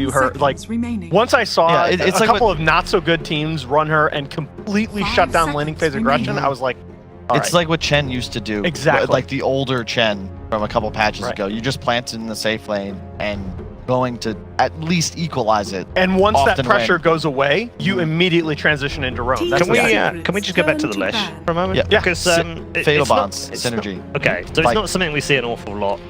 do her. Like, once I saw it's a like couple of not so good teams run her and completely shut down laning phase aggression, I was like, it's like what Chen used to do. Exactly. Like the older Chen from a couple patches ago. You just planted in the safe lane and going to at least equalize it. And once that pressure goes away, you immediately transition into roam. Can we just go back to the Lesh for a moment? Yeah. Because Fatal Bonds, Synergy. Okay, so it's not something we see an awful lot.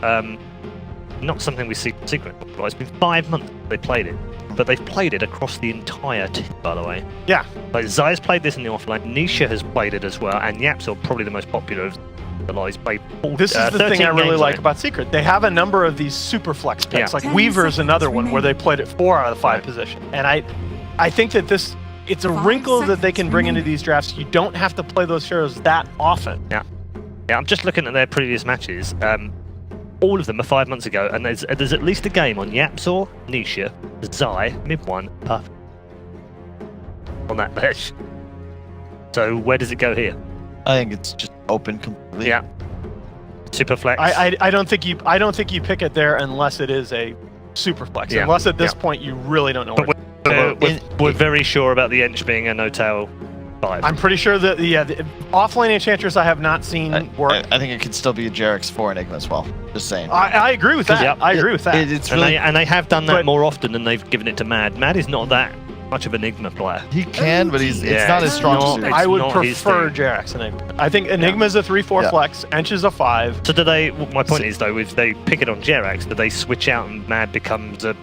Not something we see Secret. It's been 5 months they played it. But they've played it across the entire team, by the way. Yeah. Like, Zai's played this in the offlane, Nisha has played it as well, and Yaps are probably the most popular of the lot. He's played This is the thing I really like about Secret. They have a number of these super flex picks. Like Weaver's another one where they played it 4 out of the 5 position. And I think that it's a wrinkle that they can bring into these drafts. You don't have to play those heroes that often. Yeah. Yeah, I'm just looking at their previous matches. All of them are 5 months ago, and there's at least a game on Yapsor, Nisha, Zai, mid-1, Puff on that Lesh. So where does it go here? I think it's just open completely. Yeah. Super flex. I don't think you pick it there unless it is a super flex. Yeah. Unless at this point you really don't know. We're very sure about the Ench being a no-tail 5. I'm pretty sure that the offlane Enchantress I have not seen work. I think it could still be a Jerax for Enigma as well. Just saying. I agree with that. Yep. I agree with that. It's really, and they have done that more often than they've given it to Mad. Mad is not that much of an Enigma player. he can, but it's not his strong suit. I would prefer Jerax Enigma. I think Enigma's a 3/4 flex, Ench is a 5. So do they? My point is though, if they pick it on Jerax, do they switch out and Mad becomes a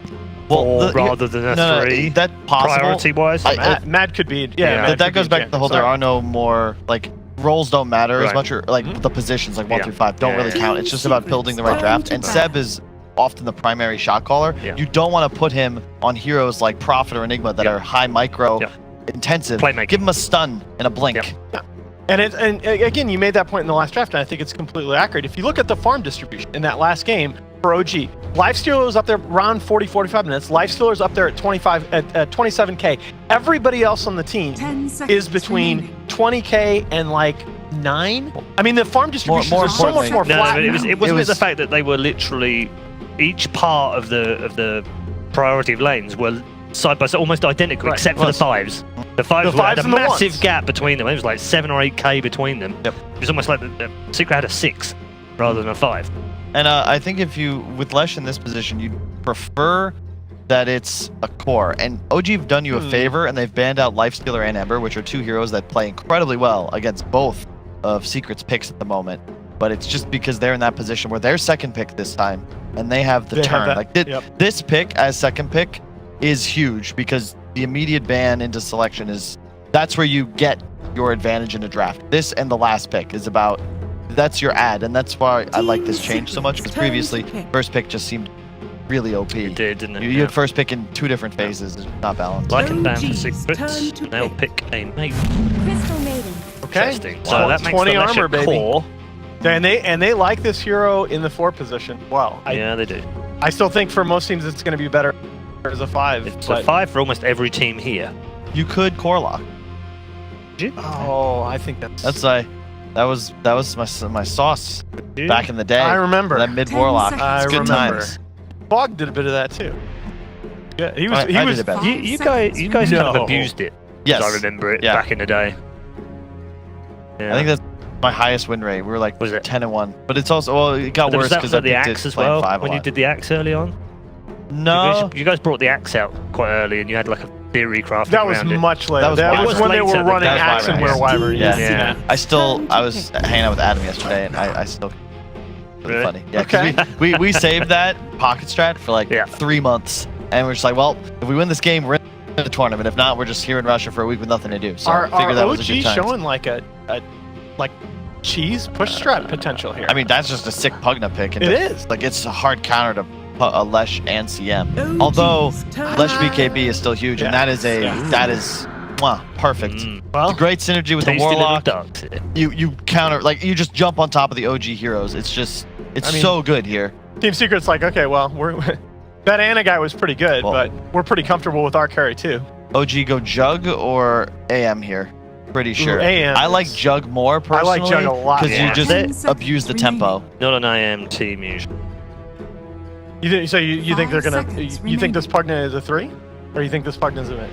4 rather than a 3? That possible. Priority-wise, Mad could be. That goes back to the whole. There are no more like roles don't matter as much, or like the positions like 1 through 5 don't really count. It's just about building the right draft. And Seb is often the primary shot caller. You don't want to put him on heroes like Prophet or Enigma that are high micro intensive. Playmaking. Give him a stun and a blink. And again, you made that point in the last draft, and I think it's completely accurate. If you look at the farm distribution in that last game for OG, Lifestealer was up there around 40-45 minutes. Lifestealer's up there at 27K. Everybody else on the team is between 20K and like 9. I mean, the farm distribution is so much more flat. It wasn't the fact that they were literally each part of the priority of lanes were side by side, almost identical, except for the 5s. The 5s had a massive gap between them. It was like 7 or 8K between them. It was almost like the Secret had a 6 rather than a 5. And I think if you, with Lesh in this position, you'd prefer that it's a core. And OG have done you a favor, and they've banned out Lifestealer and Ember, which are 2 heroes that play incredibly well against both of Secret's picks at the moment. But it's just because they're in that position where they're second pick this time, and they have the turn. Like this pick as second pick is huge because the immediate ban into selection that's where you get your advantage in a draft. This and the last pick is about, that's your ad, and that's why I like this change so much, because previously first pick just seemed really OP. It did, didn't it? You had first pick in 2 different phases, not balanced. Like and ban for Secrets, and they'll pick a mate. Okay, so that makes 20 the armor, baby. Core. And they like this hero in the 4 position. Well, yeah, they do. I still think for most teams it's going to be better as a 5. It's a 5 for almost every team here. You could core lock. Oh, I think that was my sauce back in the day. I remember that mid warlock. I good remember. Times. Bog did a bit of that too. Yeah, he was. You guys kind of abused it. Yes, as I remember it back in the day. Yeah. I think that's my highest win rate. We were like 10-1, but it's also it got worse because I the axe as well. When you did the axe early on. No, you guys brought the axe out quite early, and you had like a theory crafting. That was much later. That was when they were running axe and Werewyvern. Yeah. I was hanging out with Adam yesterday, and I still. Really? Funny. Yeah, because we saved that pocket strat for like 3 months, and we're just like, well, if we win this game, we're in the tournament. If not, we're just here in Russia for a week with nothing to do. So I figured that was a good time. showing like a cheese push strat potential here. I mean, that's just a sick Pugna pick. And it is. Like, it's a hard counter to a Lesh and CM. Although Lesh BKB is still huge, and that is perfect. Well, it's a great synergy with the Warlock. You counter, like, you just jump on top of the OG heroes. It's just, it's so good here. Team Secret's like, okay, well, that Ana guy was pretty good, but we're pretty comfortable with our carry too. OG go Jug or AM here? Pretty sure. AM. I like Jug more personally. I like Jug a lot. Because you just abuse the tempo. Not an AM team usually. You think they're gonna? You think this Pugna is a 3, or you think this Pugna is a mid?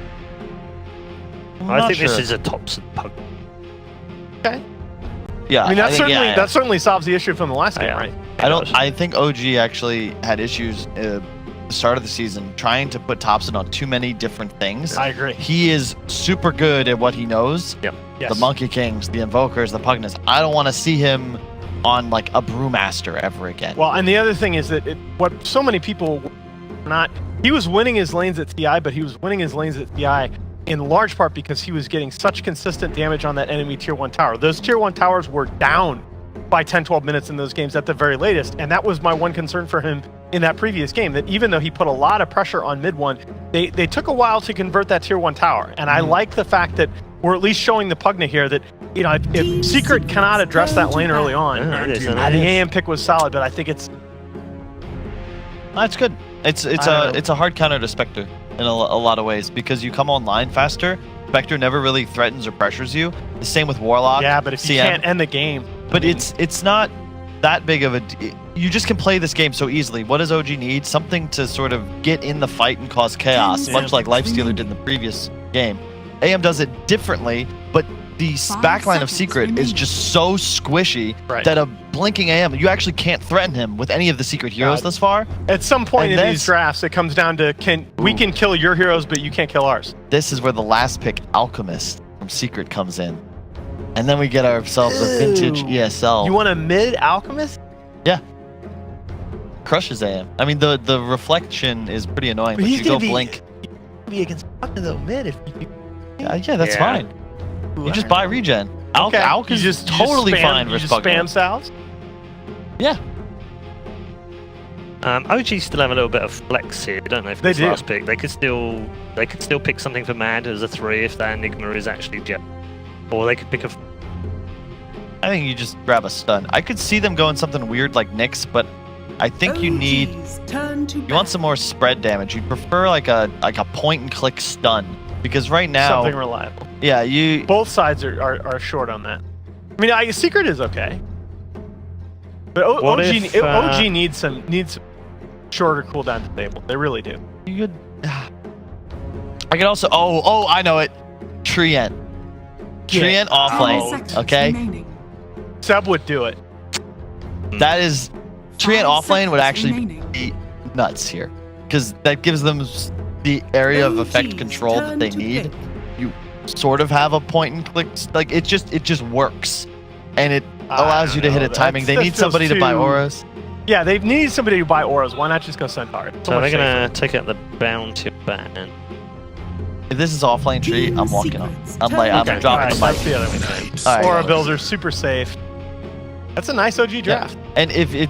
I think this is a Thompson Pug. Okay. Yeah, I mean that certainly solves the issue from the last game, right? I think OG actually had issues the start of the season trying to put Thompson on too many different things. I agree. He is super good at what he knows. Yep. Yes. The Monkey Kings, the Invokers, the Pugnas. I don't want to see him on like a Brewmaster ever again. Well, and the other thing is that what so many people not. He was winning his lanes at TI, but he was winning his lanes at TI in large part because he was getting such consistent damage on that enemy tier 1 tower. Those tier 1 towers were down by 10-12 minutes in those games at the very latest, and that was my one concern for him in that previous game, that even though he put a lot of pressure on mid 1, they took a while to convert that tier 1 tower. And I like the fact that we're at least showing the Pugna here that, you know, if Secret cannot address that lane early on, the AM pick was solid, but I think it's... That's good. It's a hard counter to Spectre in a lot of ways because you come online faster. Spectre never really threatens or pressures you. The same with Warlock. Yeah, but if you can't end the game... But it's not that big of a... You just can play this game so easily. What does OG need? Something to sort of get in the fight and cause chaos, much like Lifestealer did in the previous game. AM does it differently, but the backline of Secret is just so squishy that a blinking AM, you actually can't threaten him with any of the Secret heroes thus far. At some point in these drafts, it comes down to we can kill your heroes, but you can't kill ours. This is where the last pick, Alchemist from Secret, comes in. And then we get ourselves a vintage ESL. You want a mid Alchemist? Yeah. Crushes AM. I mean, the reflection is pretty annoying, but you go blink. Be against though mid if you... Yeah, that's fine. You just buy regen. Alk is just totally fine for spam salves? Yeah. OG still have a little bit of flex here, don't they? For this last pick, they could still pick something for Mad as a 3 if that Enigma is actually jet, or they could pick a. I think you just grab a stun. I could see them going something weird like Nyx, but I think you need. You want some more spread damage. You prefer like a point and click stun. Because right now... Something reliable. Yeah, you... Both sides are short on that. I mean, Secret is okay. But OG needs some shorter cooldown to stable. They really do. You could... I could also... Oh, I know it. Trient. Trient offlane, okay? Seb would do it. That is... Trient offlane would actually be nuts here. Because that gives them... the area of effect control that they need. You sort of have a point and click, like it just works, and it allows you to hit a timing. They need somebody to buy auras. Yeah, they need somebody to buy auras. Why not just go Centaur? So they're gonna take out the bounty ban. If this is offlane tree, I'm walking on. I'm dropping the mic. That's the other one. Aura builds are super safe. That's a nice OG draft. Yeah. And if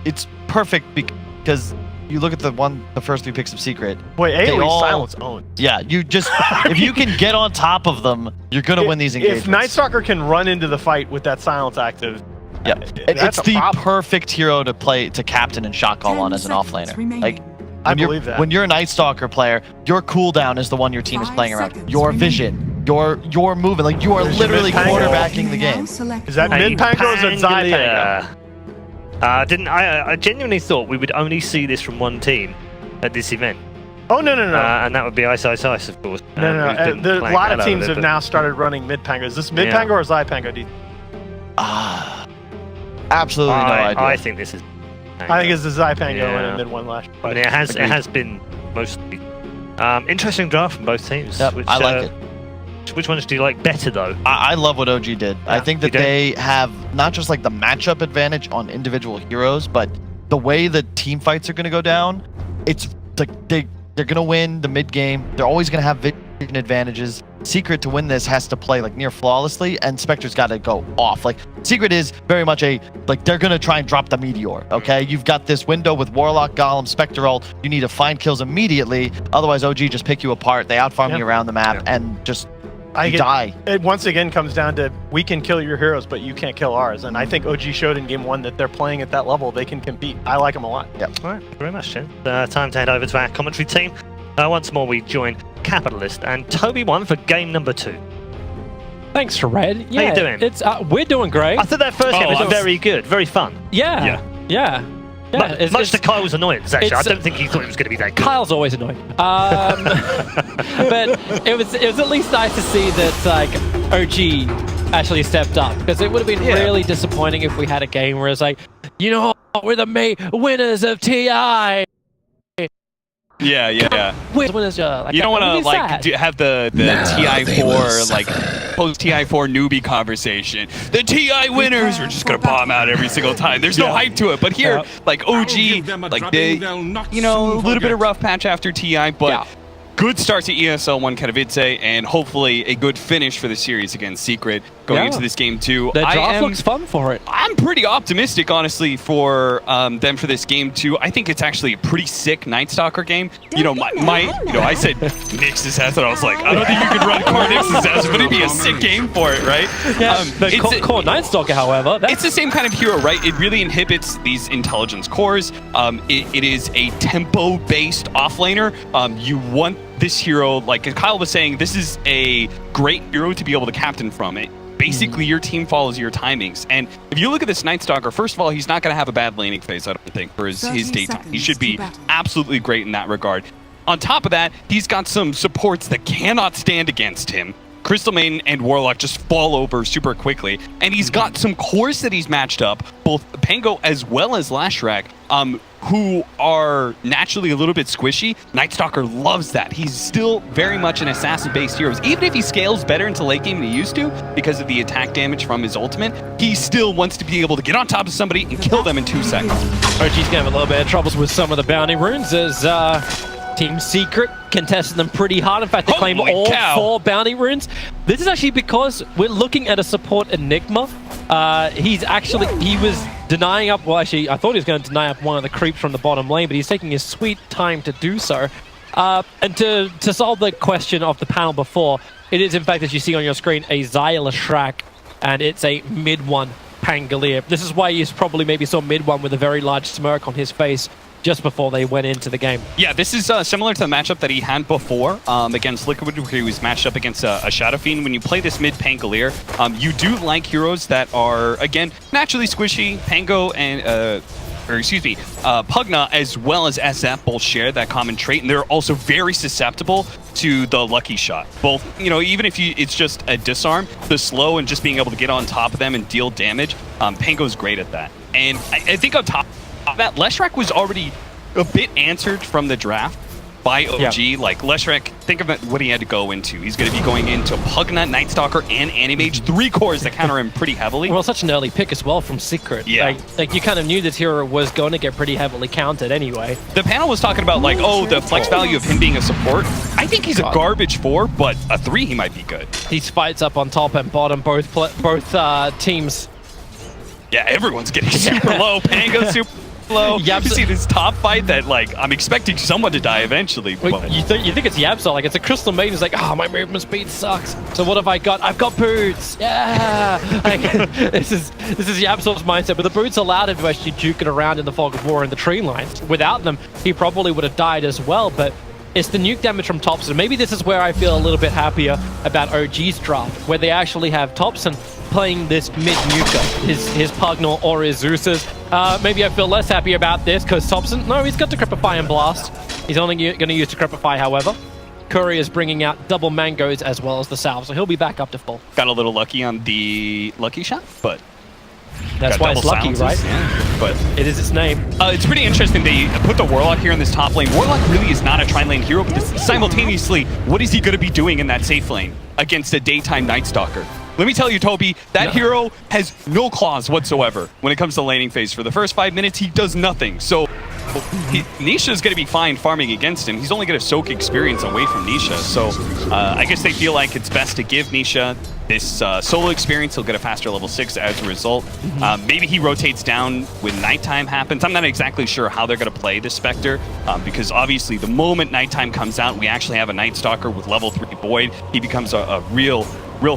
it's perfect because. You look at the first 3 picks of Secret. Wait, AoE silence owned. Yeah, you just if you can get on top of them, you're gonna win these engagements. If Night Stalker can run into the fight with that silence active, it's the perfect hero to play to captain and shot call on as an offlaner. Like, I believe that. When you're a Night Stalker player, your cooldown is the one your team is playing around. Your vision, your movement, like you are literally quarterbacking the game. Is that mid Pango or is it Zai Pango? I genuinely thought we would only see this from one team at this event. Oh, no. And that would be Ice, of course. No. A lot of teams have now started running mid Pango. Is this mid Pango or Zai Pango? Absolutely no idea. I think this is Pango. I think it's the Zai Pango and mid one last. I mean, it has been mostly interesting draft from both teams. Yep, I like it. Which ones do you like better, though? I love what OG did. Yeah, I think that they have not just like the matchup advantage on individual heroes, but the way the team fights are going to go down. It's like they're going to win the mid game. They're always going to have vision advantages. Secret to win this has to play like near flawlessly, and Spectre's got to go off. Like Secret is very much they're going to try and drop the meteor. Okay, you've got this window with Warlock, Golem, Spectre ult. You need to find kills immediately. Otherwise, OG just pick you apart. They outfarm you around the map and just. Die. It once again comes down to we can kill your heroes, but you can't kill ours. And I think OG showed in game 1 that they're playing at that level. They can compete. I like them a lot. Yep. All right, thank you very much, Jen. Time to head over to our commentary team. Once more, we join Capitalist and Toby 1 for game number 2. Thanks, Red. Yeah, how you doing? We're doing great. I thought that first game was very good, very fun. Yeah. Yeah, much to Kyle's annoyance, actually. I don't think he thought it was going to be that good. Kyle's always annoying. But it was at least nice to see that like OG actually stepped up, because it would have been really disappointing if we had a game where it's like, you know, we're the winners of TI. Yeah. Winners, like, You don't want to like have the TI4 like post TI4 newbie conversation. The TI winners are just gonna bomb out every single time. There's no hype to it. But here, like OG, like they, you know, a little bit of rough patch after TI, but good start to ESL 1 Katowice, and hopefully a good finish for the series against Secret going into this game too. The draft looks fun for it. I'm pretty optimistic, honestly, for them for this game too. I think it's actually a pretty sick Night Stalker game. You know, I said Nyx's Heath, and I was like, I don't think you could run core Nyx's Heath, but it'd be a sick game for it, right? Yeah, core Night Stalker, however, it's the same kind of hero, right? It really inhibits these intelligence cores. It is a tempo-based offlaner. You want this hero, like Kyle was saying, this is a great hero to be able to captain from it. Basically, your team follows your timings. And if you look at this Night Stalker, first of all, he's not going to have a bad laning phase, I don't think, for his daytime. He should be absolutely great in that regard. On top of that, he's got some supports that cannot stand against him. Crystal Maiden and Warlock just fall over super quickly. And he's got some cores that he's matched up, both Pango as well as Lashrak, who are naturally a little bit squishy. Night Stalker loves that. He's still very much an assassin-based hero. Even if he scales better into late game than he used to because of the attack damage from his ultimate, he still wants to be able to get on top of somebody and kill them in 2 seconds. OG's going to have a little bit of troubles with some of the bounty runes as Team Secret contested them pretty hard. In fact, they claim all 4 bounty runes. This is actually because we're looking at a support Enigma. He was denying up, well actually I thought he was going to deny up one of the creeps from the bottom lane, but he's taking his sweet time to do so. And to solve the question of the panel before, it is in fact, as you see on your screen, a Xayah Lashrak, and it's a mid-1 Pangolier. This is why you probably maybe saw mid-1 with a very large smirk on his face just before they went into the game. Yeah, this is similar to the matchup that he had before against Liquid, where he was matched up against a Shadow Fiend. When you play this mid Pangolier, you do like heroes that are, again, naturally squishy. Pango and, Pugna as well as SF both share that common trait, and they're also very susceptible to the lucky shot. Both, you know, even if it's just a disarm, the slow and just being able to get on top of them and deal damage, Pango's great at that. And I think on top that Leshrac was already a bit answered from the draft by OG. Yeah. Like Leshrac, think of what he had to go into. He's going to be going into Pugna, Night Stalker, and Animage, 3 cores that counter him pretty heavily. Well, such an early pick as well from Secret. Yeah. Like you kind of knew this hero was going to get pretty heavily counted ananyway. The panel was talking about like, oh, the flex value of him being a support. I think he's a garbage 4, but a 3 he might be good. These fights up on top and bottom, both teams. Yeah, everyone's getting super low. Pango super low. You see this top fight that, like, I'm expecting someone to die eventually. Wait, you think it's Yabsol? Like, it's a Crystal Maiden. It's like, oh, my movement speed sucks. So what have I got? I've got boots. Yeah. Like, this is Yabsol's mindset. But the boots allowed him to actually juke it around in the fog of war in the tree lines. Without them, he probably would have died as well. But it's the nuke damage from Thompson. Maybe this is where I feel a little bit happier about OG's draft, where they actually have Thompson playing this mid-nuker, his Pugna or his Zeus's. Maybe I feel less happy about this because Thompson, no, he's got Decrepify and Blast. He's only going to use Decrepify, however. Curry is bringing out double mangoes as well as the salve, so he'll be back up to full. Got a little lucky on the lucky shot, but that's why it's lucky, right? Yeah, but it is its name. It's pretty interesting they put the Warlock here in this top lane. Warlock really is not a tri-lane hero, but simultaneously, what is he going to be doing in that safe lane against a daytime Night Stalker? Let me tell you, Toby, that hero has no claws whatsoever when it comes to laning phase. For the first 5 minutes, he does nothing. So Nisha's going to be fine farming against him. He's only going to soak experience away from Nisha. So I guess they feel like it's best to give Nisha this solo experience. He'll get a faster level 6 as a result. Maybe he rotates down when nighttime happens. I'm not exactly sure how they're going to play this Spectre because obviously the moment nighttime comes out, we actually have a Night Stalker with level 3 Void. He becomes a real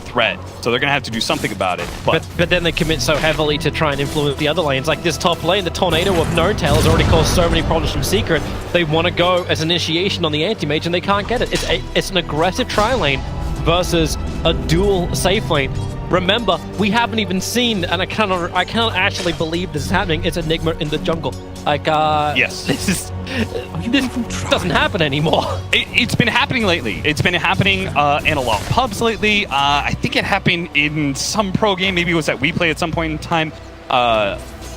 threat, so they're gonna have to do something about it. But then they commit so heavily to try and influence the other lanes. Like this top lane, the Tornado of No Tail has already caused so many problems from Secret. They want to go as initiation on the anti-mage and they can't get it. It's an aggressive tri-lane versus a dual safe lane. Remember, we haven't even seen, and I cannot actually believe this is happening, it's Enigma in the jungle. Like, Yes. this doesn't happen anymore. It's been happening lately. It's been happening in a lot of pubs lately. I think it happened in some pro game. Maybe it was at WePlay at some point in time.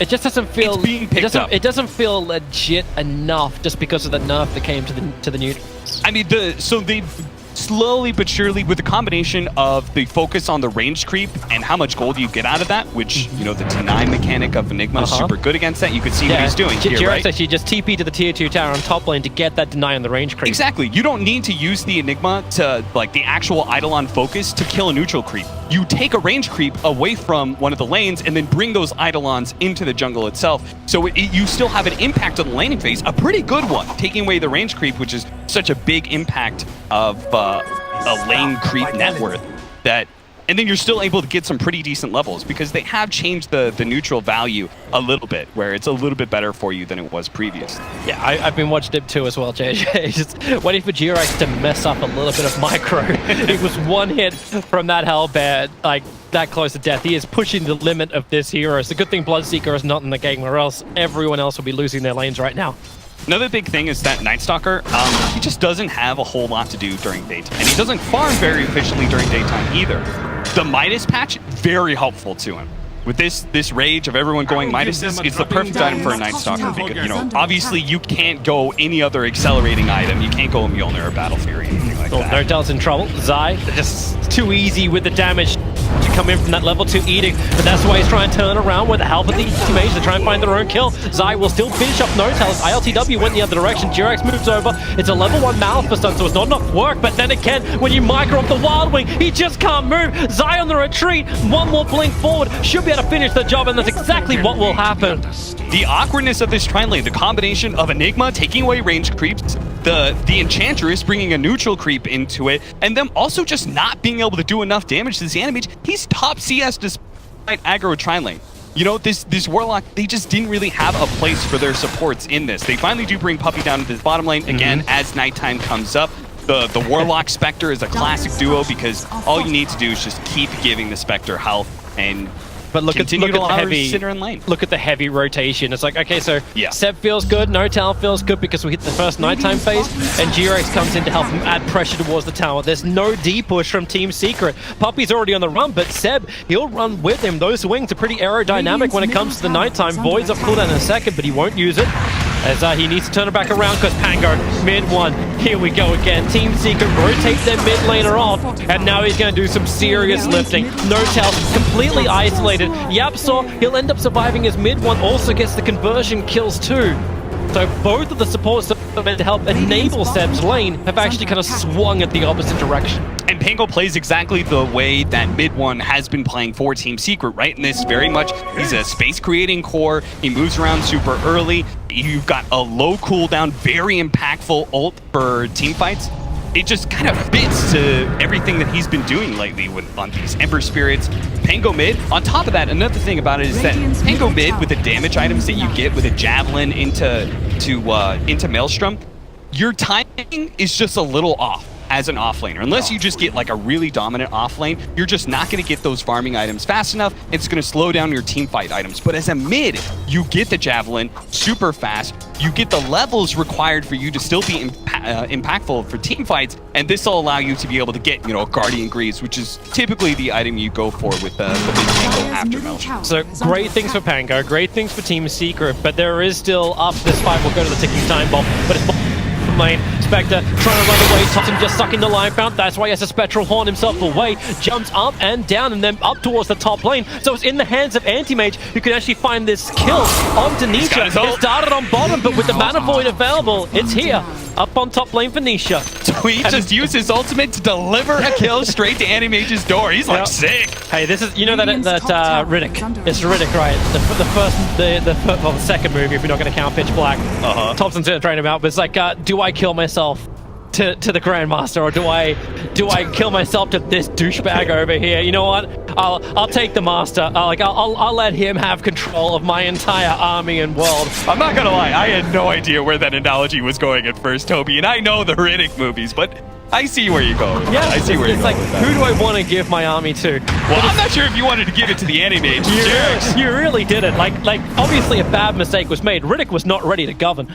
It just doesn't feel. It's being picked up. It doesn't feel legit enough just because of the nerf that came to the neutral. I mean, so they slowly but surely, with the combination of the focus on the range creep and how much gold you get out of that, which, you know, the deny mechanic of Enigma is super good against that. You can see what he's doing here, right? Actually just TP to the tier 2 tower on top lane to get that deny on the range creep. Exactly. You don't need to use the Enigma to, like, the actual Eidolon focus to kill a neutral creep. You take a range creep away from one of the lanes and then bring those Eidolons into the jungle itself. So you still have an impact on the laning phase, a pretty good one, taking away the range creep, which is such a big impact of a lane creep net worth. And then you're still able to get some pretty decent levels because they have changed the neutral value a little bit, where it's a little bit better for you than it was previous. Yeah, I've been watching it too as well, JJ. Just waiting for G-Rex to mess up a little bit of micro. It was one hit from that Hellbear, like that close to death. He is pushing the limit of this hero. It's a good thing Bloodseeker is not in the game, or else everyone else will be losing their lanes right now. Another big thing is that Night Stalker, he just doesn't have a whole lot to do during daytime. And he doesn't farm very efficiently during daytime either. The Midas patch, very helpful to him. With this rage of everyone going Midases, it's the perfect item for a Night Stalker because, you know, obviously you can't go any other accelerating item. You can't go a Mjolnir or Battle Fury or anything like that. Notel's in trouble. Zai, just too easy with the damage to come in from that level 2 Edict, but that's why he's trying to turn around with the help of the teammates to try and find their own kill. Zai will still finish up Notel. ILTW went the other direction. G-Rex moves over. It's a level 1 Malphite stun, so it's not enough work, but then again, when you micro up the Wild Wing, he just can't move. Zai on the retreat, one more blink forward, should be able to finish the job, and that's exactly what will happen. The awkwardness of this trine lane, the combination of Enigma taking away range creeps, the Enchantress bringing a neutral creep into it, and them also just not being able to do enough damage to this Animage. He's top CS despite aggro trine lane. You know, this Warlock, they just didn't really have a place for their supports in this. They finally do bring Puppey down to this bottom lane again as nighttime comes up. The Warlock Spectre is a classic duo because all you need to do is just keep giving the Spectre health and But look at the heavy center and lane. Look at the heavy rotation. It's like, okay, so yeah. Seb feels good, Notel feels good because we hit the first nighttime phase, and G-Rex comes in to help him add pressure towards the tower. There's no D-push from Team Secret. Puppey's already on the run, but Seb, he'll run with him. Those wings are pretty aerodynamic when it comes to the nighttime. Void's up cooldown in a second, but he won't use it, as he needs to turn it back around because Pango, mid one. Here we go again. Team Secret rotate their mid laner off, and now he's going to do some serious lifting. Notel completely isolated. Yapsaw, he'll end up surviving as mid one, also gets the conversion kills too. So both of the supports that are meant to help enable Seb's lane have actually kind of swung at the opposite direction. And Pango plays exactly the way that mid one has been playing for Team Secret, right? And this very much, he's a space creating core. He moves around super early. You've got a low cooldown, very impactful ult for team fights. It just kind of fits to everything that he's been doing lately on these Ember Spirits. Pango mid, on top of that, another thing about it is that Pango mid, with the damage items that you get with a Javelin into Maelstrom, your timing is just a little off as an offlaner. Unless you just get like a really dominant offlane, you're just not going to get those farming items fast enough. It's going to slow down your team fight items. But as a mid, you get the Javelin super fast. You get the levels required for you to still be impactful for team fights, and this will allow you to be able to get, you know, Guardian Greaves, which is typically the item you go for with the big Pango after Maelstrom. So great things for Pango, great things for Team Secret, but there is still, after this fight, we'll go to the ticking time bomb, but it's lane. Spectre trying to run away, Totem just stuck in the line bound. That's why he has a Spectral Horn himself away. Jumps up and down and then up towards the top lane. So it's in the hands of Anti-Mage who can actually find this kill onto Nisha. It started on bottom, but with the Mana Void available, it's here. Up on top lane for Nisha. So he just used his ultimate to deliver a kill straight to Anti-Mage's door. He's like sick. Hey, this is, you know that Riddick. It's Riddick, right? The second movie, if you're not going to count Pitch Black. Thompson's going to train him out, but it's like, do I kill myself to the Grandmaster, or do I kill myself to this douchebag over here? You know what? I'll take the Master. I'll let him have control of my entire army and world. I'm not gonna lie, I had no idea where that analogy was going at first, Toby, and I know the Riddick movies, but I see where you're going. Yeah, I see where you're it's going. like, with that. who do I want to give my army to? Well, I'm not sure if you wanted to give it to the Animage. You really did it. Like, obviously a bad mistake was made. Riddick was not ready to govern.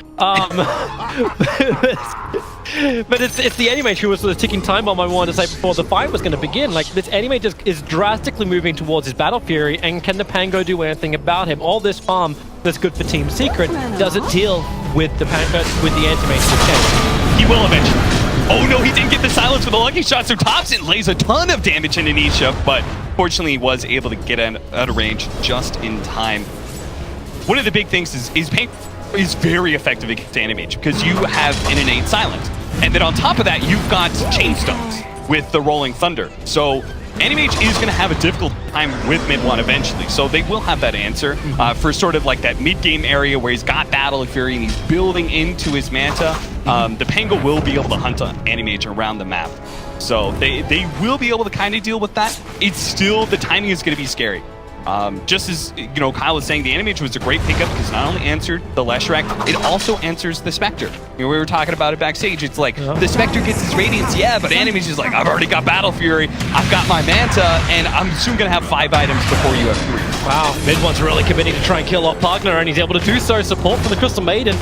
But it's the Animage who was the ticking time bomb I wanted to say before the fight was going to begin. Like, this Animage is drastically moving towards his Battle Fury, and can the Pango do anything about him? All this farm that's good for Team Secret doesn't deal with the Anti-Mage. He will eventually. Oh no, he didn't get the silence with a lucky shot, so Thompson lays a ton of damage into Nisha, but fortunately he was able to get out of range just in time. One of the big things is Paint is very effective against Animage because you have an innate silence. And then on top of that, you've got Chainstones with the Rolling Thunder. So Animage is going to have a difficult time with mid one eventually. So they will have that answer for sort of like that mid-game area where he's got Battle Fury and he's building into his Manta. The Pango will be able to hunt Animage around the map. So they will be able to kind of deal with that. It's still, the timing is going to be scary. Just as, you know, Kyle was saying, the Animage was a great pickup because not only answered the Leshrac, it also answers the Spectre. You know, we were talking about it backstage. It's like, the Spectre gets his Radiance, yeah, but Animage is like, I've already got Battle Fury, I've got my Manta, and I'm soon going to have 5 items before you have 3. Wow, Mid-One's really committing to try and kill off Pugner, and he's able to do so. Support from the Crystal Maiden.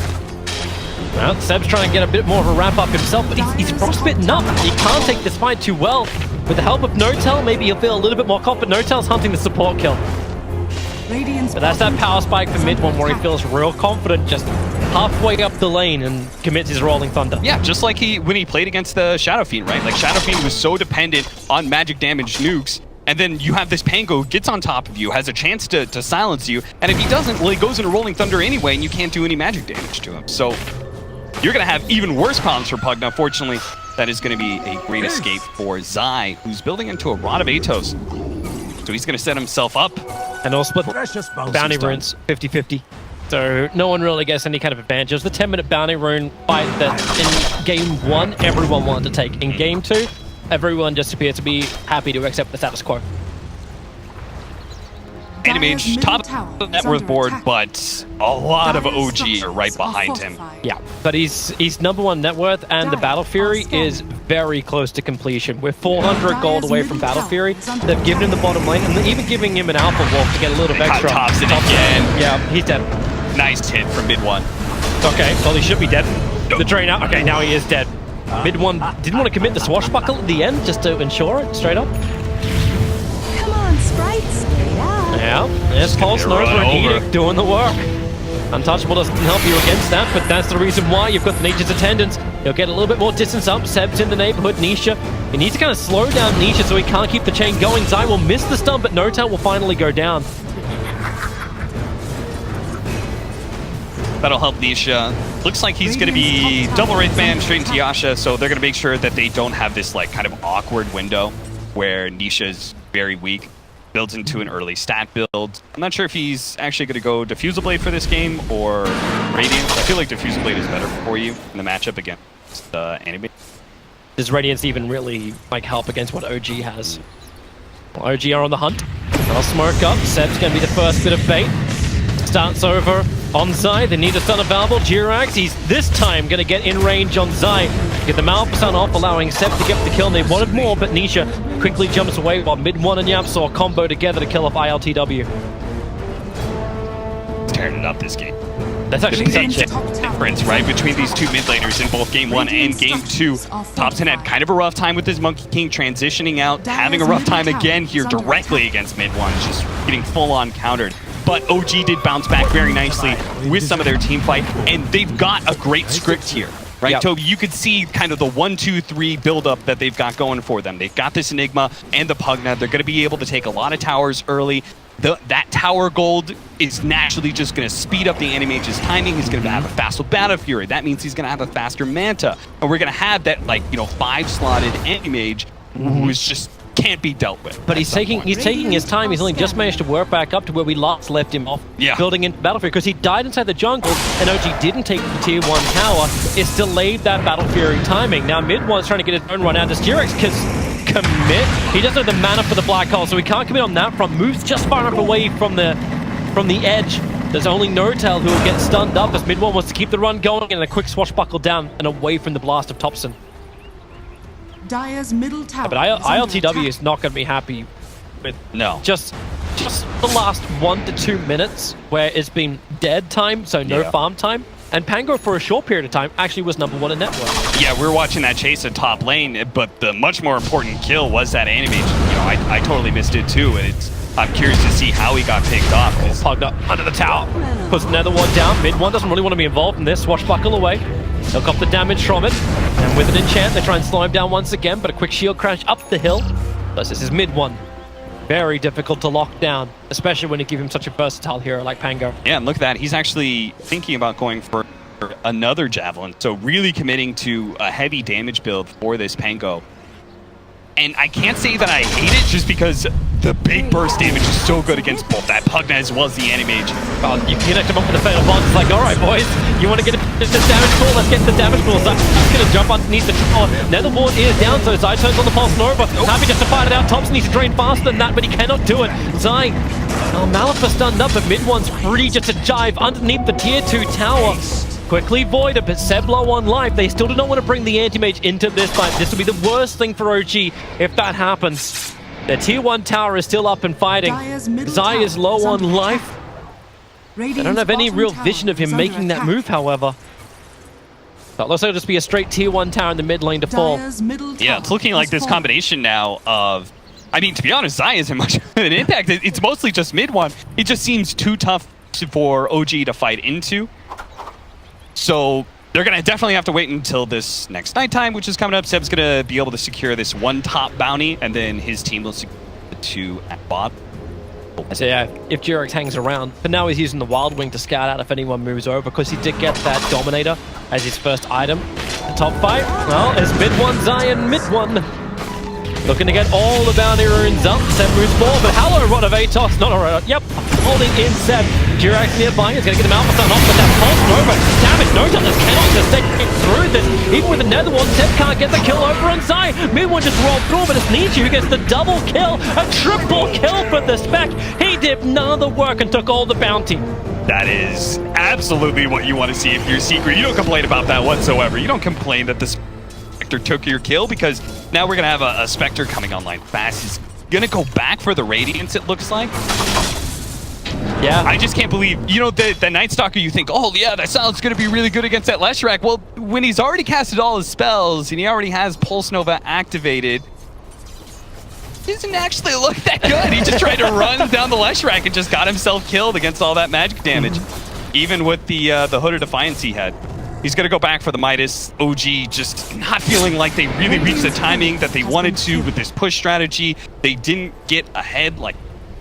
Well, Seb's trying to get a bit more of a ramp up himself, but he's frostbitten up. He can't take this fight too well. With the help of Notel, maybe he'll feel a little bit more confident. Notel's hunting the support kill. But that's that power spike for Mid-One where he feels real confident just halfway up the lane and commits his Rolling Thunder. Yeah, just like when he played against the Shadow Fiend, right? Like, Shadow Fiend was so dependent on magic damage nukes, and then you have this Pango, gets on top of you, has a chance to silence you, and if he doesn't, well, he goes into Rolling Thunder anyway, and you can't do any magic damage to him. So you're going to have even worse problems for Pug. Now, fortunately, that is going to be a great escape for Zai, who's building into a Rod of Atos. So he's going to set himself up. And all split bounty runes 50-50. So no one really gets any kind of advantage. It was the 10-minute bounty rune fight that in game 1, everyone wanted to take. In game 2, everyone just appeared to be happy to accept the status quo. Animage, top of the net worth board, but a lot of OG are right behind him. Yeah, but he's #1 net worth, and the Battle Fury is very close to completion. We're 400 gold away from Battle Fury. They've given him the bottom lane, and they're even giving him an Alpha Wolf to get a little bit extra. Thompson again. Yeah, he's dead. Nice hit from Mid-One. Okay, well, he should be dead. The drain out. Okay, now he is dead. Mid-One didn't want to commit the swashbuckle at the end just to ensure it straight up. Come on, sprites. Yeah, there's Pulse Nova and Edict doing the work. Untouchable doesn't help you against that, but that's the reason why you've got the Nature's Attendants. You'll get a little bit more distance up. Seb's in the neighborhood. Nisha, he needs to kind of slow down Nisha so he can't keep the chain going. Zai will miss the stun, but Notel will finally go down. That'll help Nisha. Looks like he's going to be double Wraithman straight into Yasha, so they're going to make sure that they don't have this like kind of awkward window where Nisha's very weak. Builds into an early stat build. I'm not sure if he's actually going to go Diffusal Blade for this game or Radiance. I feel like Diffusal Blade is better for you in the matchup against Anime. Does Radiance even really like help against what OG has? Well, OG are on the hunt. I'll smoke up. Seb's going to be the first bit of bait. Starts over on Zai. They need a stun of Valbal. Jirax, he's this time going to get in range on Zai. Get the Malpasan off, allowing Seb to get the kill. And they wanted more, but Nisha quickly jumps away while Mid-One and YapzOr combo together to kill off ILTW. Tearing it up this game. That's actually such a difference, right, between these two mid laners in both Game 1 and Game 2. Thompson had kind of a rough time with his Monkey King transitioning out, having a rough time again here directly against Mid-One, just getting full-on countered. But OG did bounce back very nicely with some of their team fight, and they've got a great script here. Right, yep. Toby, you could see kind of the 1-2-3 build-up that they've got going for them. They've got this Enigma and the Pugna. They're going to be able to take a lot of towers early. That tower gold is naturally just going to speed up the Animage's timing. He's going to have a faster Battle Fury. That means he's going to have a faster Manta. And we're going to have that, like, you know, 5-slotted Animage who is just can't be dealt with. But he's taking his time. He's only just managed to work back up to where we last left him off, building into Battlefield, because he died inside the jungle, and OG didn't take the tier 1 tower. It's delayed that Battle Fury timing. Now Mid-One's trying to get his own run out. Does Jirax commit? He doesn't have the mana for the Black Hole, so he can't commit on that front. Moves just far enough away from the edge. There's only Notel who will get stunned up as Mid-One wants to keep the run going, and a quick swashbuckle down and away from the blast of Thompson. Dire's middle tower. But ILTW is not going to be happy with just the last 1 to 2 minutes where it's been dead time, so no farm time. And Pango, for a short period of time, actually was #1 in network. Yeah, we were watching that chase at top lane, but the much more important kill was that animation. You know, I totally missed it too, and I'm curious to see how he got picked off. Pugged up under the tower, puts Nether one down. Mid one doesn't really want to be involved in this. Swashbuckle away. He'll cop the damage from it. And with an enchant, they try and slow him down once again, but a quick shield crash up the hill. Plus, this is mid one. Very difficult to lock down, especially when you give him such a versatile hero like Pango. Yeah, and look at that. He's actually thinking about going for another Javelin. So really committing to a heavy damage build for this Pango. And I can't say that I hate it just because the big burst damage is so good against both that Pugna as well as the Animage. Well, you connect him up with the Fatal Bonds. It's like, all right, boys, you want to get this damage pool? Let's get the damage pool. So he's going to jump underneath the tower. Netherboard is down, so Zai turns on the Pulse Nova. Happy just to fight it out. Thompson needs to drain faster than that, but he cannot do it. Zai, Malifaux stunned up, but mid one's free just to jive underneath the tier 2 tower. Quickly voided, but Seb low on life. They still do not want to bring the anti-mage into this fight. This will be the worst thing for OG if that happens. The tier 1 tower is still up and fighting. Zai is low on life. I don't have any real vision of him making that move, however. So it looks like it'll just be a straight tier 1 tower in the mid lane to fall. Yeah, it's looking like this combination now of... I mean, to be honest, Zai isn't much of an impact. It's mostly just mid one. It just seems too tough for OG to fight into. So they're going to definitely have to wait until this next nighttime, which is coming up. Seb's going to be able to secure this one top bounty, and then his team will secure the 2 at bot. So yeah, if Jirax hangs around, but now he's using the Wild Wing to scout out if anyone moves over, because he did get that Dominator as his first item. The top fight, well, it's mid one, Zion, mid one. Looking to get all the bounty runes up. Seb moves forward, but hello, Rod of Atos. Not a Rod. Yep, holding in Seb. Jirax nearby is going to get him Alpha Sun off with that Pulse Nova. Damage, no touches cannot just stay through this. Even with the Netherworld, Seb can't get the kill over on Zai. Mid-one just rolled through, but it's Nietzsche who gets the double kill. A triple kill for the Spec. He did none of the work and took all the bounty. That is absolutely what you want to see if you're Secret. You don't complain about that whatsoever. You don't complain that this took your kill, because now we're gonna have a Spectre coming online fast. He's gonna go back for the Radiance, it looks like. Yeah. I just can't believe, you know, the Night Stalker, you think, oh yeah, that sounds gonna be really good against that Leshrac. Well, when he's already casted all his spells and he already has Pulse Nova activated, he doesn't actually look that good. He just tried to run down the Leshrac and just got himself killed against all that magic damage. Even with the Hood of Defiance he had. He's going to go back for the Midas. OG just not feeling like they really reached the timing that they wanted to with this push strategy. They didn't get ahead like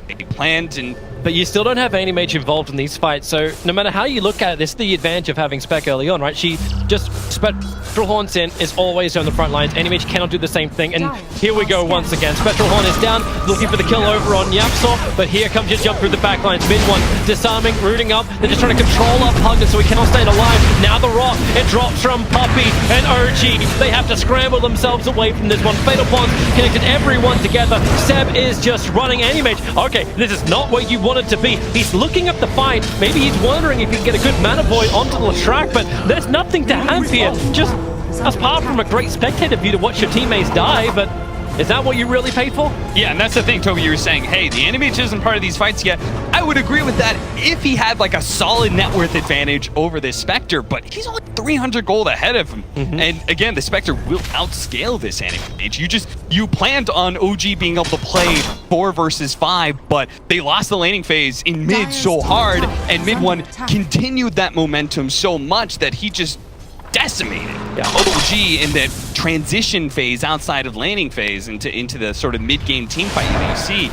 they planned. But you still don't have any mage involved in these fights, so no matter how you look at it, this is the advantage of having Spec early on, right? She just Spectral Horn's in, is always on the front lines. Any mage cannot do the same thing, and here we go once again. Spectral Horn is down, looking for the kill over on Yapsor, but here comes your jump through the back lines. Mid one, disarming, rooting up. They're just trying to control up Pugna so he cannot stay alive. Now the rock, it drops from Poppy and OG. They have to scramble themselves away from this one. Fatal Bonds connected everyone together. Seb is just running Animage. Okay, this is not what you want it to be. He's looking up the fight. Maybe he's wondering if he can get a good mana void onto the track, but there's nothing to have here. Just apart from a great spectator view to watch your teammates die, but is that what you really paid for? Yeah, and that's the thing, Toby, you were saying, hey, the Animage isn't part of these fights yet. I would agree with that if he had like a solid net worth advantage over this Spectre, but he's only 300 gold ahead of him. And again, the Spectre will outscale this Animage. You planned on OG being able to play 4 versus 5, but they lost the laning phase in mid so hard, and mid one continued that momentum so much that he just decimated OG in the transition phase outside of laning phase into the sort of mid-game team fight you see.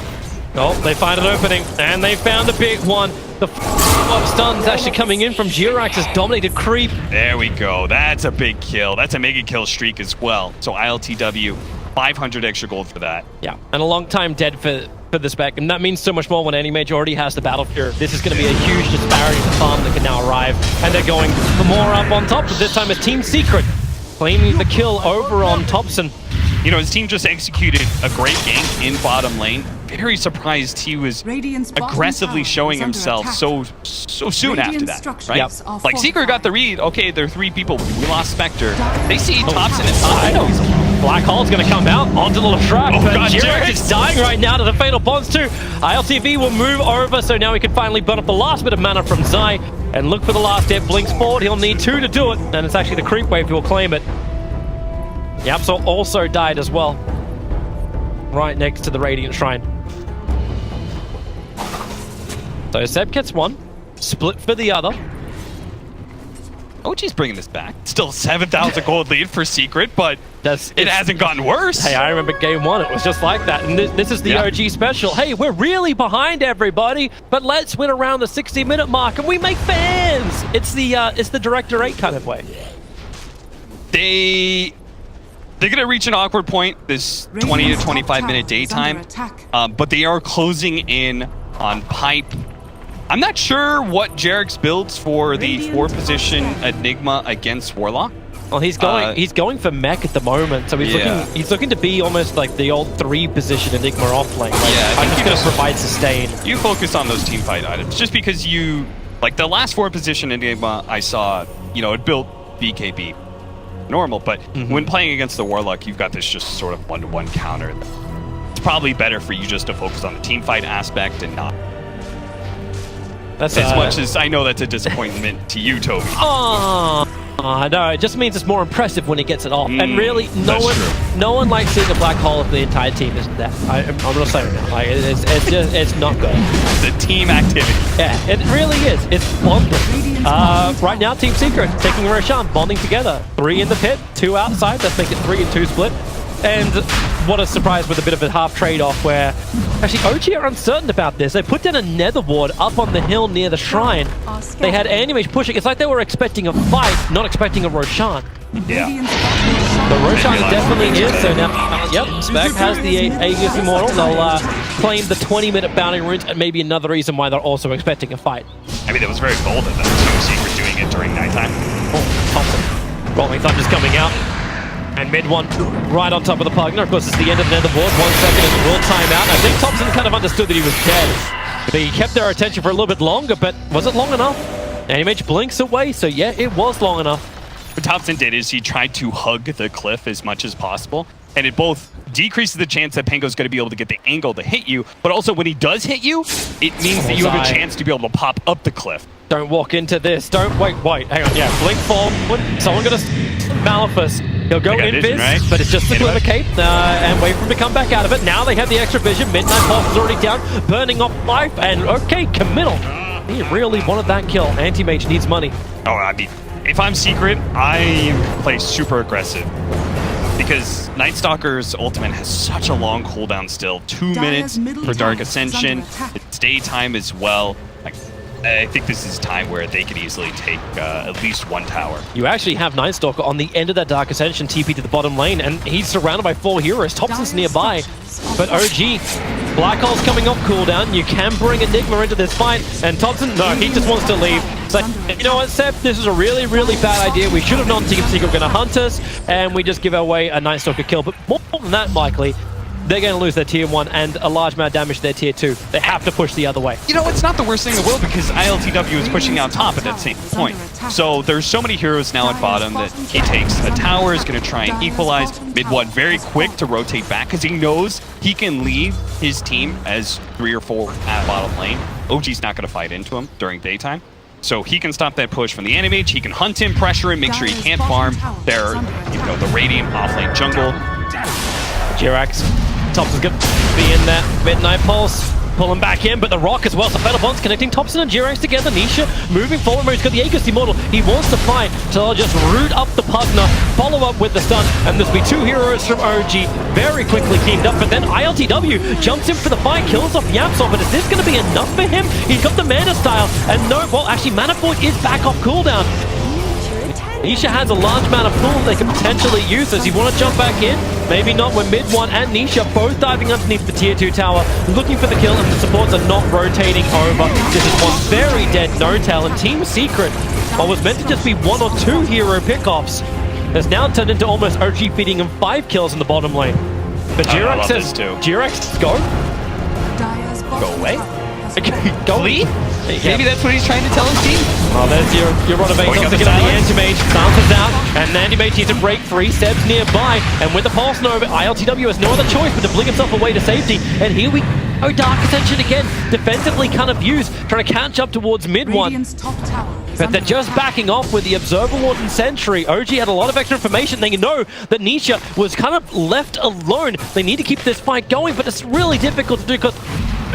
Oh, they find an opening, and they found a big one. The up stuns actually coming in from Jirax's dominated creep. There we go. That's a big kill. That's a mega kill streak as well. So ILTW, 500 extra gold for that. Yeah, and a long time dead for the Spec, and that means so much more when Animage already has the Battle Fury. This is going to be a huge disparity for farm that can now arrive, and they're going for more up on top, but this time it's Team Secret claiming the kill over on Thompson. You know, his team just executed a great game in bottom lane. Very surprised he was aggressively showing himself so soon after that, right? Like, Secret got the read. Okay, there are 3 people. We lost Spectre. They see Thompson and I know he's Black Hole's going to come out onto the Leshrac, Oh but God, Jirex is dying right now to the Fatal Bonds too. ILTV will move over, so now we can finally burn up the last bit of mana from Zai and look for the last hit. Blinks forward, he'll need 2 to do it, and it's actually the creep wave who will claim it. Yapsol also died as well, right next to the Radiant Shrine. So Seb gets 1, split for the other. OG's bringing this back. Still 7,000 gold lead for Secret, but it hasn't gotten worse. Hey, I remember game 1, it was just like that. And this is the OG special. Hey, we're really behind everybody, but let's win around the 60-minute mark and we make fans. It's the Director 8 kind of way. They're going to reach an awkward point, this 20 to 25 minute daytime, but they are closing in on Pipe. I'm not sure what Jarek's builds for the 4-position Enigma against Warlock. Well, he's going for mech at the moment, so he's looking to be almost like the old 3-position Enigma off lane. Like, I'm just going to provide sustain. You focus on those team fight items, just because like the last 4-position Enigma I saw, it built BKB normal, but when playing against the Warlock, you've got this just sort of 1-to-1 counter. It's probably better for you just to focus on the team fight aspect and not. That's as much as I know that's a disappointment to you, Toby. No, it just means it's more impressive when he gets it off. And really, no one likes seeing a black hole if the entire team isn't there. I'm gonna say it now. Like, it's not good. It's a team activity. Yeah, it really is. It's bonding. Right now, Team Secret taking Roshan, bonding together. 3 in the pit, 2 outside. Let's make it 3 and 2 split. And what a surprise with a bit of a half trade-off where... Actually, OG are uncertain about this. They put down a nether ward up on the hill near the shrine. They had Animage pushing. It's like they were expecting a fight, not expecting a Roshan. Yeah. But Roshan definitely is, so now... Yep, Spec has the Aegis Immortal. They'll claim the 20-minute bounty runes, and maybe another reason why they're also expecting a fight. I mean, it was very bold of them, Team Secret doing it during nighttime. Oh, awesome. Rolling Thunder's coming out. And mid one right on top of the Pugner. Of course, it's the end of the nether ward. 1 second and it will time out. I think Thompson kind of understood that he was dead. They kept their attention for a little bit longer, but was it long enough? Animage blinks away, so yeah, it was long enough. What Thompson did is he tried to hug the cliff as much as possible, and it both decreases the chance that Pango's going to be able to get the angle to hit you, but also when he does hit you, it means that you have a chance to be able to pop up the cliff. Don't walk into this. Don't wait, hang on. Yeah, blink forward. Someone gonna Malefice. He'll go invis, right? But it's just the Glitter Cape, and wait for him to come back out of it. Now they have the extra vision. Midnight Pulse is already down, burning off life, and okay, committal. He really wanted that kill. Anti-Mage needs money. Oh, I mean, if I'm Secret, I play super aggressive. Because Night Stalker's ultimate has such a long cooldown still. 2 minutes for Dark Ascension. It's daytime as well. I think this is time where they could easily take at least 1 tower. You actually have Night Stalker on the end of that Dark Ascension TP to the bottom lane, and he's surrounded by 4 heroes. Thompson's nearby, but OG, Black Hole's coming off cooldown. You can bring Enigma into this fight, and Thompson, no, he just wants to leave. So, you know what, Seb? This is a really, really bad idea. We should have known Team Secret were going to hunt us, and we just give away a Night Stalker kill. But more than that, likely, they're going to lose their tier 1 and a large amount of damage to their tier 2. They have to push the other way. You know, it's not the worst thing in the world because ILTW is pushing out top at that same point. So there's so many heroes now at bottom that he takes a tower, is going to try and equalize. Mid 1 very quick to rotate back because he knows he can leave his team as 3 or 4 at bottom lane. OG's not going to fight into him during daytime. So he can stop that push from the Animage. He can hunt him, pressure him, make sure he can't farm their, the Radiant offlane jungle. Jirax. Thompson's going to be in there. Midnight Pulse. Pull him back in, but the Rock as well. So Fatal Bonds connecting Thompson and Jirax together. Nisha moving forward. He's got the Aegis Immortal. He wants to fight, so they'll just root up the Pugner, follow up with the stun, and there'll be 2 heroes from OG very quickly teamed up. But then ILTW jumps in for the fight, kills off Yapsol. But is this going to be enough for him? He's got the Mana Style, and no, well, actually, Mana Void is back off cooldown. Nisha has a large amount of pool they can potentially use. Does he want to jump back in? Maybe not when Mid 1 and Nisha both diving underneath the tier 2 tower, looking for the kill, and the supports are not rotating over. This is one very dead No-Tail, and Team Secret, what was meant to just be 1 or 2 hero pickoffs, has now turned into almost OG feeding him 5 kills in the bottom lane. But Jirax says, Jirax, go. Go away? Go. Leave? Maybe that's what he's trying to tell his team. Oh, there's your Rotovate got to the get on the silence. Anti-Mage. Bounces out, and the Anti-Mage needs to break free. Seb's nearby, and with the Pulse Nova, ILTW has no other choice but to blink himself away to safety. And here we go, Dark Ascension again, defensively kind of used, trying to catch up towards mid one. Radiant's top tower is But they're under just attack. backing off with the Observer Ward and Sentry. OG had a lot of extra information. They know that Nisha was kind of left alone. They need to keep this fight going, but it's really difficult to do because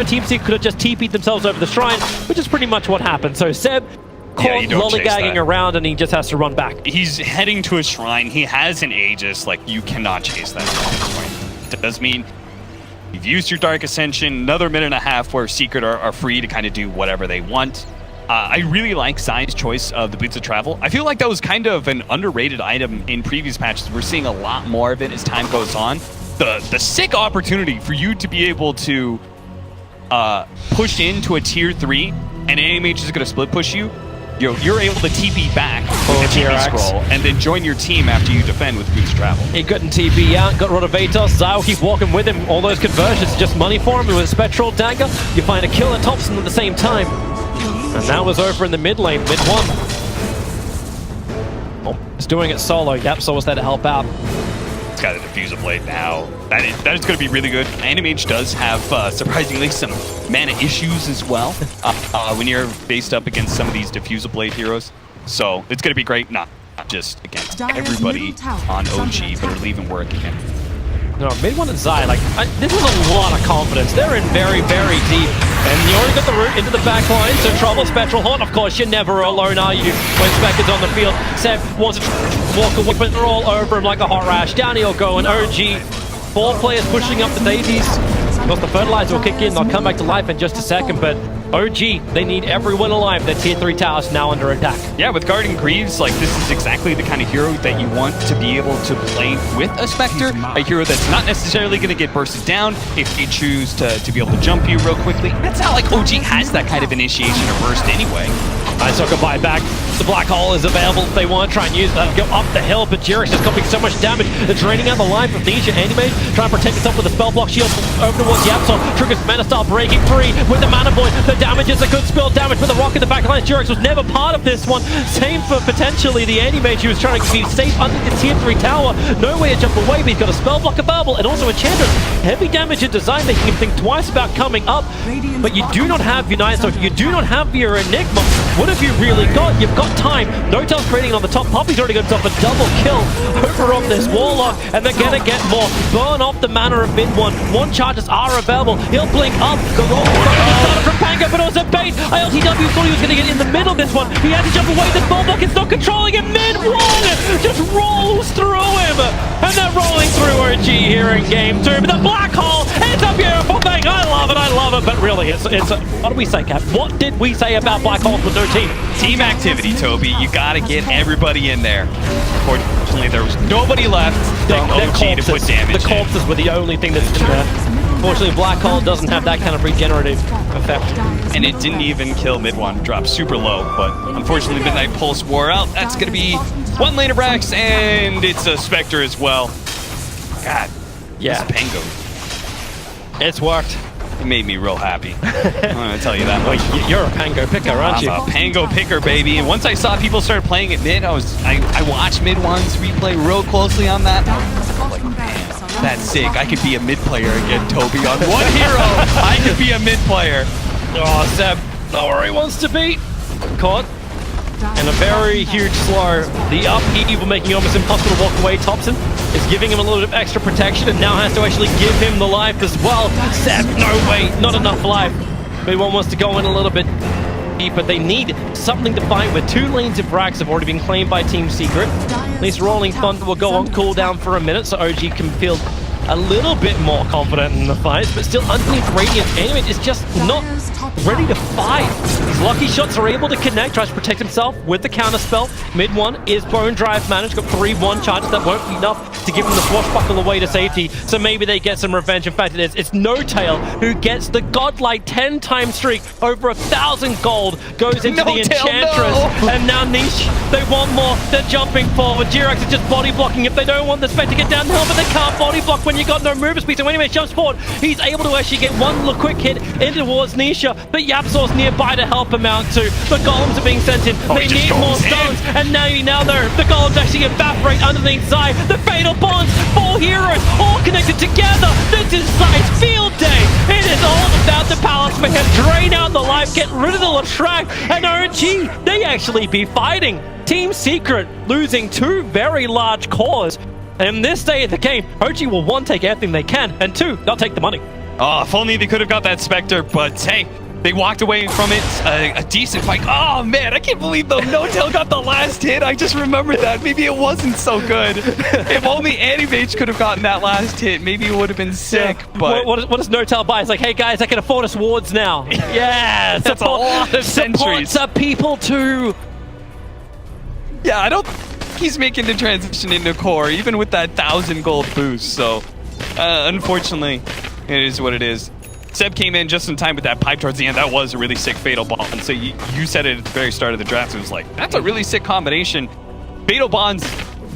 Team C could have just TP'd themselves over the shrine, which is pretty much what happened. So Seb caught you don't chase lollygagging that. around, and he just has to run back. He's heading to a shrine. He has an Aegis. Like, you cannot chase that at this point. That does mean you've used your Dark Ascension, another minute and a half where Secret are free to kind of do whatever they want. I really like Zai's choice of the Boots of Travel. I feel like that was kind of an underrated item in previous patches. We're seeing a lot more of it as time goes on. The sick opportunity for you to be able to push into a tier 3 and AMH is going to split push you. You're able to TP back with the TP scroll and then join your team after you defend with Boots of Travel. He couldn't TP out, got Rotovatos. Zai will keep walking with him. All those conversions, just money for him. With a Spectral Dagger, you find a kill at Thompson at the same time. And that was over in the mid lane, mid one. Oh, he's doing it solo. Yapso was there to help out. It's got a Diffuser Blade now. That is going to be really good. Animage does have, surprisingly, some mana issues as well when you're faced up against some of these Diffuser Blade heroes. So it's going to be great, not just against Dire's everybody middle tower on is under OG, but are attack. leaving work again. No, mid one and Zai, like, this was a lot of confidence. They're in very, very deep. And you already got the route into the back line, so Trouble, Spectral Horn. Of course, you're never alone, are you? When Spec is on the field, Seb wants to walk away, but they're all over him like a hot rash. Down he'll go, and OG, 4 players pushing up the daisies. Of course, the fertilizer will kick in. They'll come back to life in just a second, but OG, they need everyone alive. Their tier 3 towers now under attack. Yeah, with Guardian Greaves, like, this is exactly the kind of hero that you want to be able to play with a Spectre. A hero that's not necessarily going to get bursted down if you choose to be able to jump you real quickly. That's not like OG has that kind of initiation or burst anyway. Nice hook buy back. The Black Hole is available if they want to try and use go up the hill, but Jirix is copying so much damage. They're draining out the life of Nisha Anime, trying to protect itself with a spell block shield over towards Yapso. Triggers Mana Star breaking free with the Mana Void. The damage is a good spell damage with the rock in the back line. Jirix was never part of this one. Same for potentially the Anime, who was trying to be safe under the tier 3 tower. No way to jump away, but he's got a spell block available and also Enchantress. Heavy damage in design, making him think twice about coming up. But you do not have United, so you do not have your Enigma. What have you really got? You've got time. Notel's creating it on the top. Poppy's already got himself a double kill over on this Warlock, and they're gonna get more. Burn off the mana of mid one. 1 charges are available. He'll blink up. The roll started from Pango, but also bait. ILTW thought he was gonna get in the middle of this one. He had to jump away. The Warlock is not controlling him. Mid one just rolls through him, and they're rolling through OG here in game 2. But the Black Hole, it's a beautiful thing. I love it, but really, it's a, what did we say, Cap? What did we say about Black Holes with no team? Team activity, Toby. You got to get everybody in there. Unfortunately, there was nobody left from OG to put damage The corpses were the only thing that's in there. Unfortunately, Black Hole doesn't have that kind of regenerative effect. And it didn't even kill mid one. Dropped super low, but unfortunately, Midnight Pulse wore out. That's going to be 1 lane of Rax, and it's a Spectre as well. God, Yeah, this Pango. it's worked. It made me real happy. I'm going to tell you that much. You're a Pango picker, aren't you? I'm a Pango picker, baby. And once I saw people start playing at mid, I watched mid one's replay real closely on that. Like, man, that's sick. I could be a mid player again, Toby. On one hero, I could be a mid player. Oh, Seb, not where he wants to be. Caught. And a very huge slow. The upheaval will making it almost impossible to walk away. Thompson is giving him a little bit of extra protection and now has to actually give him the life as well. Seb, no way, not enough life. Mid one wants to go in a little bit deep, but they need something to fight with. 2 lanes of Rax have already been claimed by Team Secret. At least Rolling Thunder will go on cooldown for a minute so OG can feel a little bit more confident in the fights, but still underneath Radiant, Animate is just not ready to fight. His lucky shots are able to connect, tries to protect himself with the counter spell. Mid one is Bone Drive managed, got 3-1 charges, that won't be enough to give him the swashbuckle away to safety, so maybe they get some revenge. In fact, it's No Tail who gets the godlike 10-time streak, over 1,000 gold, goes into the Enchantress, and now Niche, they want more, they're jumping forward. Jirax is just body blocking. If they don't want the Spec to get down the hill, but they can't body block when you got no movement speed, so anyway, jumps forward. He's able to actually get one quick hit in towards Nisha, but YapzOr's nearby to help him out too. The golems are being sent in. They need more stones, and now you know the golems actually evaporate underneath Zai. The fatal bonds, 4 heroes all connected together. This is Zai's field day. It is all about the Palace Man. Drain out the life, get rid of the Latrak, and OG, they actually be fighting. Team Secret losing 2 very large cores. And this day of the game, OG will 1, take everything they can, and 2, they'll take the money. Oh, if only they could have got that Spectre, but hey, they walked away from it. A decent fight. Oh man, I can't believe though No Tail got the last hit. I just remembered that. Maybe it wasn't so good. If only Animage could have gotten that last hit, maybe it would have been sick. Yeah. But what does No Tail buy? It's like, hey guys, I can afford us wards now. Yeah, that's a lot of centuries. Support people too. Yeah, I don't think he's making the transition into core, even with that 1,000 gold boost. So, unfortunately, it is what it is. Seb came in just in time with that pipe towards the end. That was a really sick Fatal Bond. And so you said it at the very start of the draft. It was like, that's a really sick combination. Fatal Bonds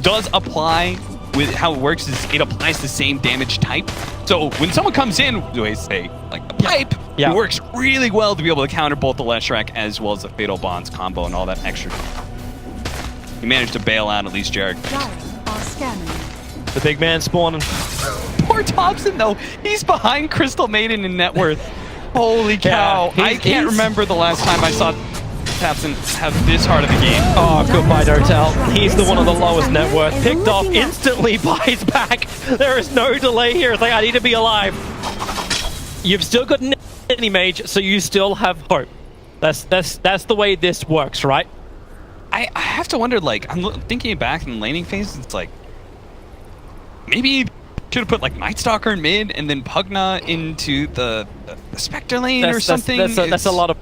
does apply with how it works is it applies the same damage type. So when someone comes in with, say, like a pipe, it works really well to be able to counter both the Leshrac as well as the Fatal Bonds combo and all that extra. He managed to bail out at least Jarek. The big man spawning. Poor Thompson, though. He's behind Crystal Maiden in net worth. Holy cow. I can't remember the last time I saw Thompson have this hard of a game. Oh, goodbye, No Tail. He's the one of the lowest net worth. Picked off instantly by his back. There is no delay here. It's like, I need to be alive. You've still got an enemy mage, so you still have hope. That's the way this works, right? I have to wonder, like, I'm thinking back in the laning phase, it's like, maybe should have put like Night Stalker in mid and then Pugna into the Spectre lane or something. That's a lot of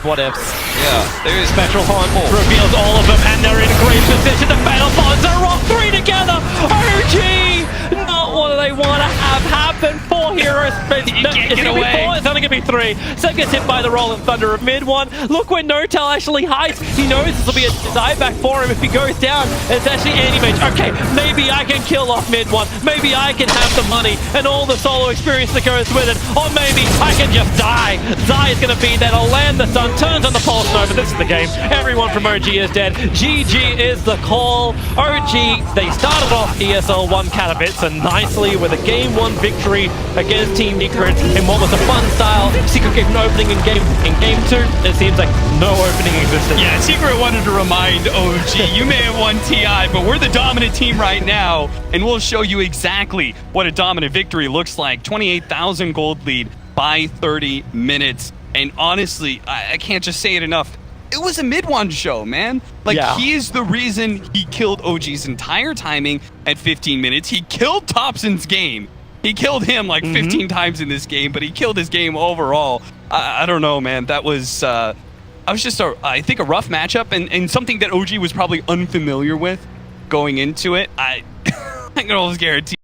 what ifs. Yeah, there is Spectral Horn reveals all of them, and they're in a great position. The Fatal Bonds are all 3 together. OG, not what they want to have happen. 4 heroes. It's gonna be 4. It's only gonna be 3. Seb gets hit by the Rolling Thunder of mid one. Look where No Tail actually hides. He knows this will be a dieback for him. If he goes down, it's actually Animage. Okay, maybe I can kill off mid one. Maybe I can have the money and all the solo experience that goes with it. Or maybe I can just die. Zai is gonna be there to land the sun. Turns on the Pulse Nova. This is the game. Everyone from OG is dead. GG is the call. OG, they started off ESL 1 Katowice and nicely with a game 1 victory against Team Secret in what was a fun style. Secret gave an opening in game 2. It seems like no opening existed. Yeah, Secret wanted to remind OG, you may have won TI, but we're the dominant team right now, and we'll show you exactly what a dominant victory looks like. 28,000 gold lead by 30 minutes. And honestly, I can't just say it enough. It was a mid-one show, man. Like, he is the reason he killed OG's entire timing at 15 minutes. He killed Thompson's game. He killed him like 15 times in this game, but he killed his game overall. I don't know, man. That was, just, I think, a rough matchup and something that OG was probably unfamiliar with going into it. I can almost guarantee